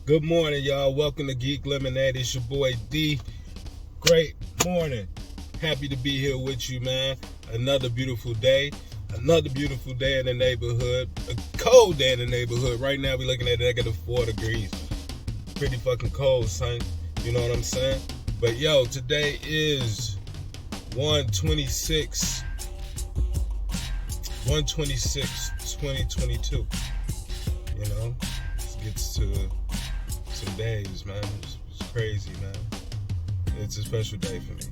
Good morning, y'all. Welcome to GeekLemonade. It's your boy D. Great morning. Happy to be here with you, man. Another beautiful day. Another beautiful day in the neighborhood. A cold day in the neighborhood. Right now, we're looking at -4 degrees. Pretty fucking cold, son. You know what I'm saying? But, yo, today is 1/26/2022. You know? This gets to some days, man. It's crazy, man. It's a special day for me.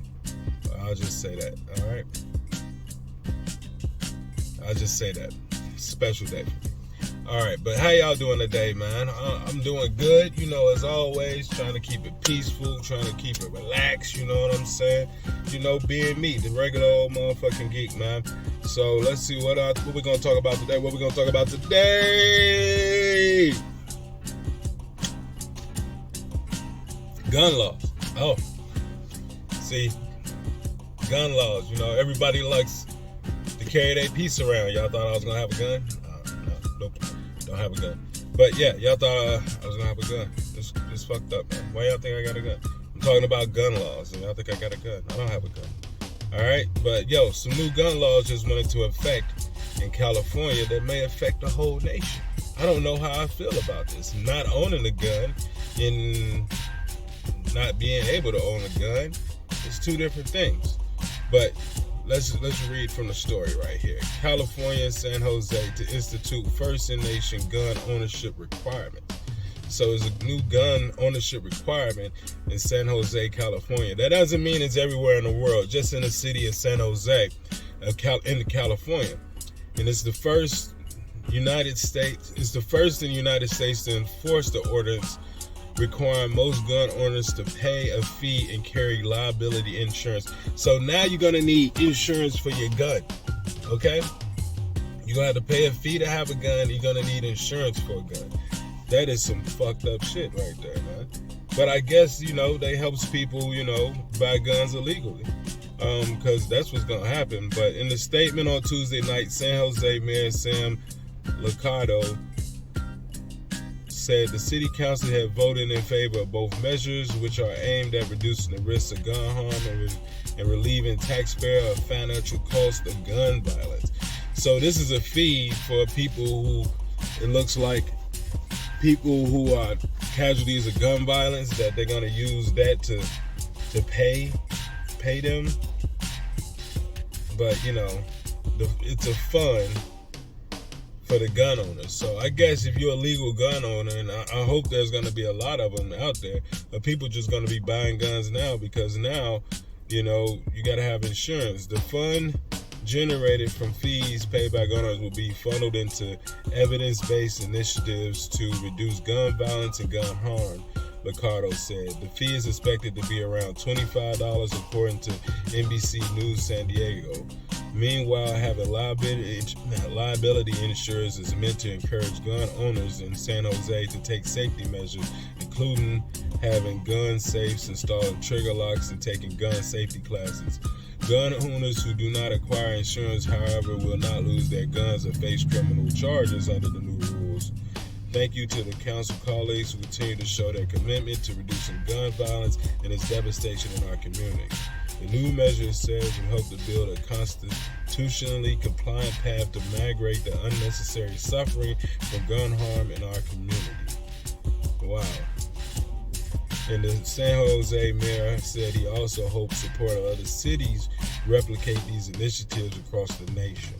I'll just say that, all right? I'll just say that. Special day for me. All right, but how y'all doing today, man? I'm doing good, you know, as always, trying to keep it peaceful, trying to keep it relaxed, you know what I'm saying? You know, being me, the regular old motherfucking geek, man. So let's see what we're going to talk about today. What we're going to talk about today? Gun laws. Oh, see, gun laws. You know, everybody likes to carry their piece around. Y'all thought I was going to have a gun? No, nope, don't have a gun. But yeah, y'all thought I was going to have a gun. It's fucked up, man. Why y'all think I got a gun? I'm talking about gun laws, and y'all think I got a gun. I don't have a gun. All right? But, yo, some new gun laws just went into effect in California that may affect the whole nation. I don't know how I feel about this. Not owning a gun in not being able to own a gun, it's two different things. But let's read from the story right here. California and San Jose to institute first in nation gun ownership requirement. So it's a new gun ownership requirement in San Jose, California. That doesn't mean it's everywhere in the world, just in the city of San Jose, in California. And it's the first in the United States to enforce the ordinance requiring most gun owners to pay a fee and carry liability insurance. So now you're going to need insurance for your gun, okay? You're going to have to pay a fee to have a gun. You're going to need insurance for a gun. That is some fucked up shit right there, man. But I guess, you know, they helps people, you know, buy guns illegally, because that's what's going to happen. But in the statement on Tuesday night, San Jose Mayor Sam Liccardo said the city council had voted in favor of both measures, which are aimed at reducing the risk of gun harm and relieving taxpayer of financial cost of gun violence. So this is a fee for people who, it looks like people who are casualties of gun violence, that they're going to use that to pay them. But, you know, it's a fund for the gun owners. So I guess if you're a legal gun owner, and I hope there's going to be a lot of them out there, but people just going to be buying guns now, because now, you know, you got to have insurance. The fund generated from fees paid by gun owners will be funneled into evidence-based initiatives to reduce gun violence and gun harm, Liccardo said. The fee is expected to be around $25, according to NBC News San Diego. Meanwhile, having liability insurance is meant to encourage gun owners in San Jose to take safety measures, including having gun safes, installing trigger locks, and taking gun safety classes. Gun owners who do not acquire insurance, however, will not lose their guns or face criminal charges under the new rules. Thank you to the council colleagues who continue to show their commitment to reducing gun violence and its devastation in our community. The new measure says we hope to build a constitutionally compliant path to mitigate the unnecessary suffering from gun harm in our community. Wow. And the San Jose mayor said he also hopes support of other cities replicate these initiatives across the nation.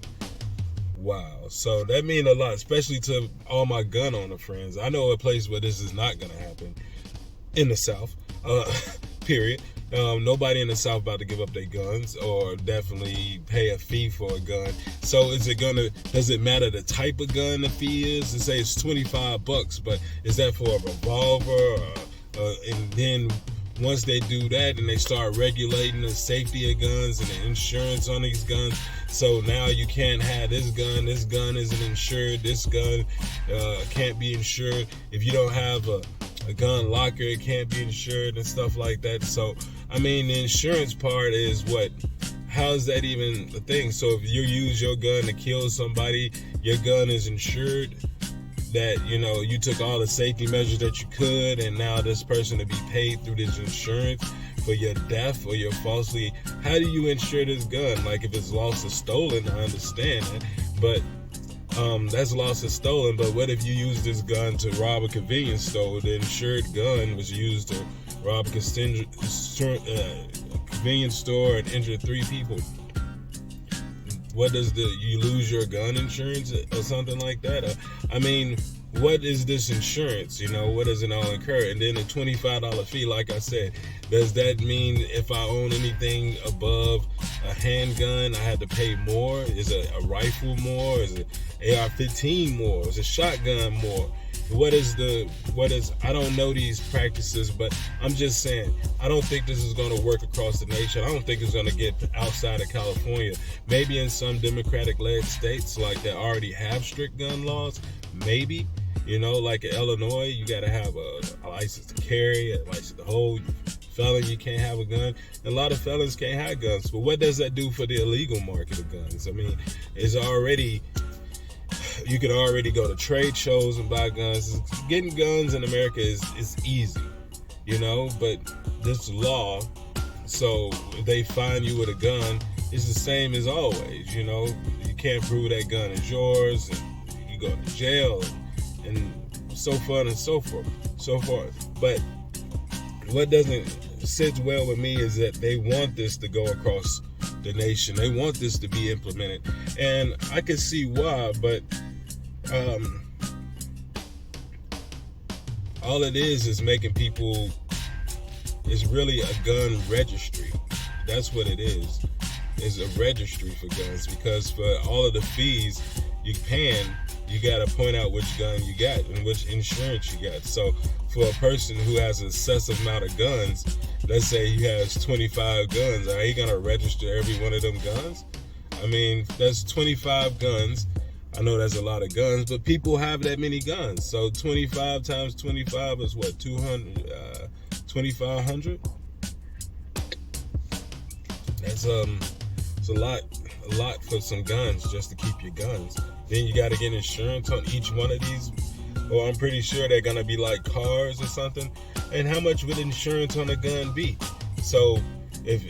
Wow. So that means a lot, especially to all my gun owner friends. I know a place where this is not going to happen in the South, period. Nobody in the South about to give up their guns or definitely pay a fee for a gun. So does it matter the type of gun the fee is? To say it's $25, but is that for a revolver? And then once they do that and they start regulating the safety of guns and the insurance on these guns, so now you can't have this gun isn't insured, this gun can't be insured. If you don't have a gun locker, it can't be insured and stuff like that. So, I mean, the insurance part is what? How is that even a thing? So if you use your gun to kill somebody, your gun is insured. that, you took all the safety measures that you could, and now this person to be paid through this insurance for your death or your falsely. How do you insure this gun? Like, if it's lost or stolen, I understand that, but that's lost or stolen. But what if you use this gun to rob a convenience store? The insured gun was used to rob a convenience store and injure 3 people. What does you lose your gun insurance or something like that? I mean, what is this insurance? What does it all incur? And then a $25 fee, like I said, does that mean if I own anything above a handgun, I had to pay more? Is a rifle more? Is it AR-15 more? Is a shotgun more? What is, I don't know these practices, but I'm just saying, I don't think this is going to work across the nation. I don't think it's going to get outside of California. Maybe in some Democratic-led states like that already have strict gun laws, maybe. Like in Illinois, you got to have a license to carry, a license to hold. Felon, you can't have a gun. A lot of felons can't have guns. But what does that do for the illegal market of guns? I mean, you could already go to trade shows and buy guns. Getting guns in America is easy, but this law, so if they find you with a gun, it's the same as always, You can't prove that gun is yours, and you go to jail, and so fun and so forth. But what doesn't sit well with me is that they want this to go across the nation. They want this to be implemented, and I can see why, but all it is making people, it's really a gun registry. That's what it is. It's a registry for guns, because for all of the fees you paying, you got to point out which gun you got and which insurance you got. So for a person who has an excessive amount of guns, let's say he has 25 guns, are he going to register every one of them guns? I mean, that's 25 guns. I know that's a lot of guns, but people have that many guns. So 25 times 25 is what, 2,500? That's it's a lot for some guns just to keep your guns. Then you got to get insurance on each one of these. Or I'm pretty sure they're gonna be like cars or something. And how much would insurance on a gun be? So if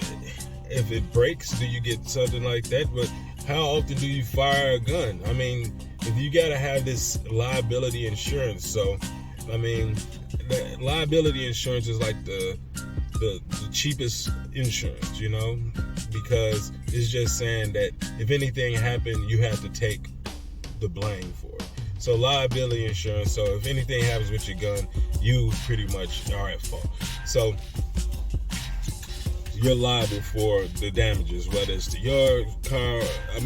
it breaks, do you get something like that? But how often do you fire a gun? I mean, if you gotta have this liability insurance, so I mean, the liability insurance is like the cheapest insurance, because it's just saying that if anything happened, you have to take the blame for it. So liability insurance, so if anything happens with your gun, you pretty much are at fault. So you're liable for the damages, whether it's to your car, I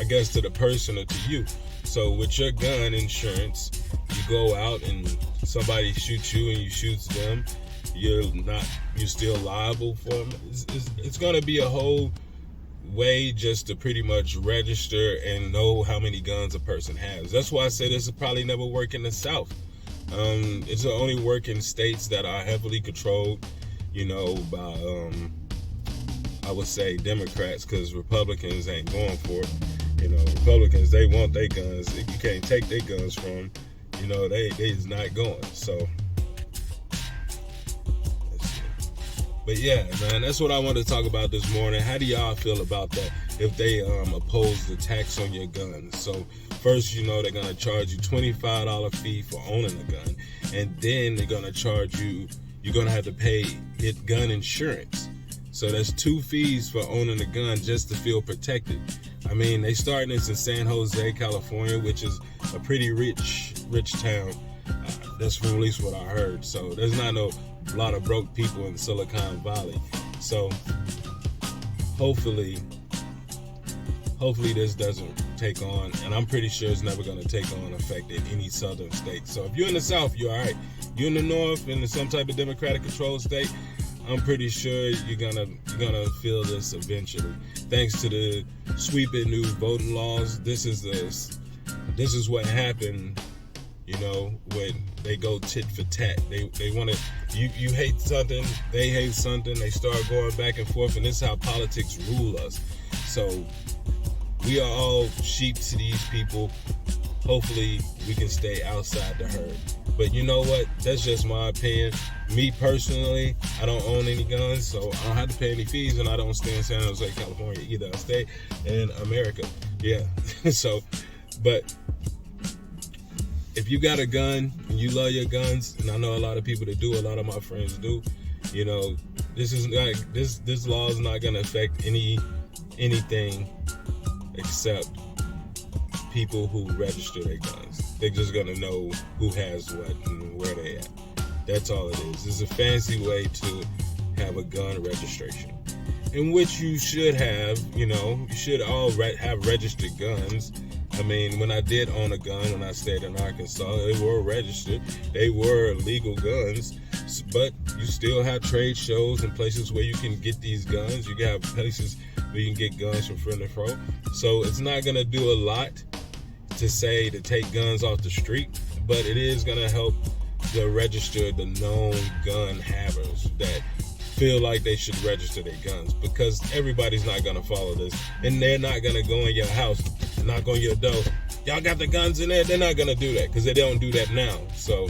guess to the person or to you. So with your gun insurance, you go out and somebody shoots you and you shoot them, you're still liable for them. It's going to be a whole way just to pretty much register and know how many guns a person has. That's why I say this will probably never work in the South. It's only work in states that are heavily controlled, by I would say Democrats, because Republicans ain't going for it. Republicans, they want their guns. You can't take their guns from them. They is not going. So, but yeah, man, that's what I wanted to talk about this morning. How do y'all feel about that if they oppose the tax on your guns? So first, they're going to charge you $25 fee for owning a gun. And then they're going to charge you, you're going to have to pay gun insurance. So that's 2 fees for owning a gun just to feel protected. I mean, they starting this in San Jose, California, which is a pretty rich town. That's from at least what I heard. So there's not a lot of broke people in Silicon Valley. So hopefully this doesn't take on, and I'm pretty sure it's never going to take on effect in any southern state. So if you're in the South, you're all right. You're in the North, in some type of Democratic controlled state, I'm pretty sure you're gonna feel this eventually. Thanks to the sweeping new voting laws, this is what happened. When they go tit for tat, they want to. You hate something, they hate something. They start going back and forth, and this is how politics rule us. So we are all sheep to these people. hopefully we can stay outside the herd. But you know what? That's just my opinion. Me personally, I don't own any guns, so I don't have to pay any fees, and I don't stay in San Jose, California either. I stay in America. Yeah. So, but if you got a gun and you love your guns, and I know a lot of people that do, a lot of my friends do, you know, this law is not gonna affect anything except people who register their guns. They're just gonna know who has what and where they at. That's all it is. It's a fancy way to have a gun registration, in which you should have. You know, you should all have registered guns. I mean, when I did own a gun when I stayed in Arkansas, they were registered. They were legal guns, but you still have trade shows and places where you can get these guns. You have places where you can get guns from friend and foe. So it's not gonna do a lot to take guns off the street, but it is gonna help to register the known gun havers that feel like they should register their guns, because everybody's not gonna follow this, and they're not gonna go in your house, knock on your door, y'all got the guns in there. They're not gonna do that because they don't do that now. So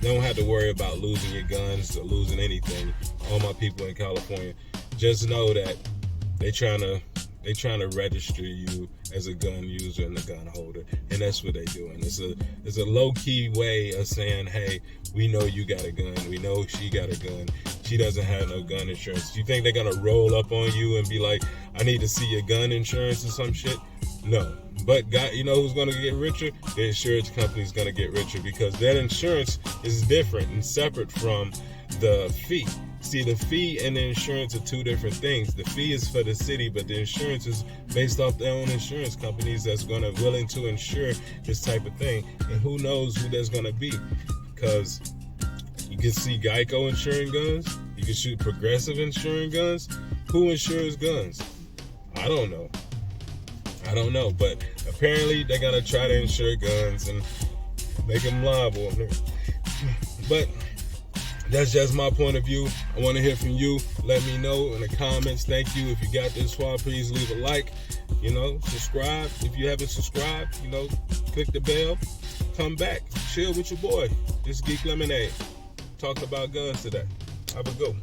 you don't have to worry about losing your guns or losing anything. All my people in California, just know that they trying to register you as a gun user and a gun holder, and that's what they're doing. It's a low-key way of saying, hey, we know you got a gun, we know she got a gun, she doesn't have no gun insurance. You think they're gonna roll up on you and be like, I need to see your gun insurance or some shit? No. But you know who's gonna get richer? The insurance company's gonna get richer, because that insurance is different and separate from the fee. See, the fee and the insurance are two different things. The fee is for the city, but the insurance is based off their own insurance companies that's willing to insure this type of thing. And who knows who that's gonna be? Because you can see Geico insuring guns. You can see Progressive insuring guns. Who insures guns? I don't know. But apparently they're gonna try to insure guns and make them liable. But that's just my point of view. I want to hear from you. Let me know in the comments. Thank you. If you got this far, please leave a like. You know, subscribe. If you haven't subscribed, you know, click the bell. Come back. Chill with your boy. This is Geek Lemonade. Talking about guns today. Have a go.